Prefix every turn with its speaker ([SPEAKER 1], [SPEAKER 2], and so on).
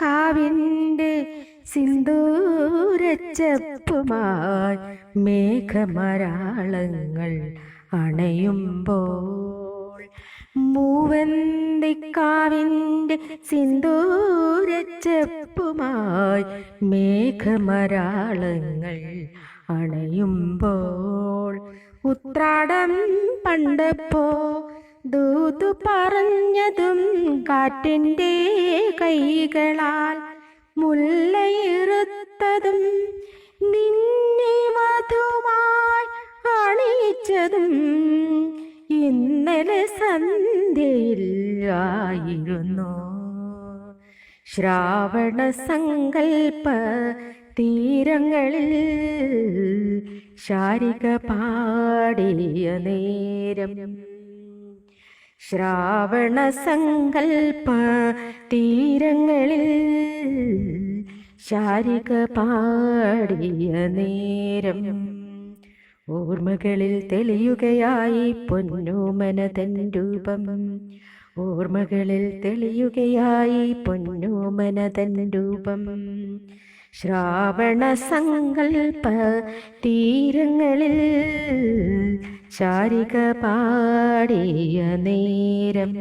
[SPEAKER 1] കാവിൻ്റെ സിന്ദൂരച്ചപ്പുമായി മേഘമരാളങ്ങൾ അണയുമ്പോൾ മൂവന്തിക്കാവിൻ്റെ സിന്ദൂരച്ചപ്പുമായി മേഘമരാളങ്ങൾ അണയുമ്പോൾ ഉത്രാടം പണ്ടപ്പോ ദൂതു പറഞ്ഞതും കാറ്റിൻ്റെ കൈകളാൽ മുല്ലയിറുത്തതും നിന്നെ മധുമായി അണിയിച്ചതും ഇന്നലെ സന്ധ്യയിൽ ആയിരുന്നു. ശ്രാവണ സങ്കൽപ്പ തീരങ്ങളിൽ ശാരിക പാടിയ നേരം. ശ്രാവണ സങ്കൽപ്പ തീരങ്ങളിൽ ശാരിക പാടിയ നേരം. ഓർമ്മകളിൽ തെളിയുകയായി പൊന്നോമനതൻ രൂപം. ഓർമ്മകളിൽ തെളിയുകയായി പൊന്നോമനതൻ രൂപം. ശ്രാവണ സങ്കൽപ്പ തീരങ്ങളിൽ ശാരിക പാടിയ നേരം.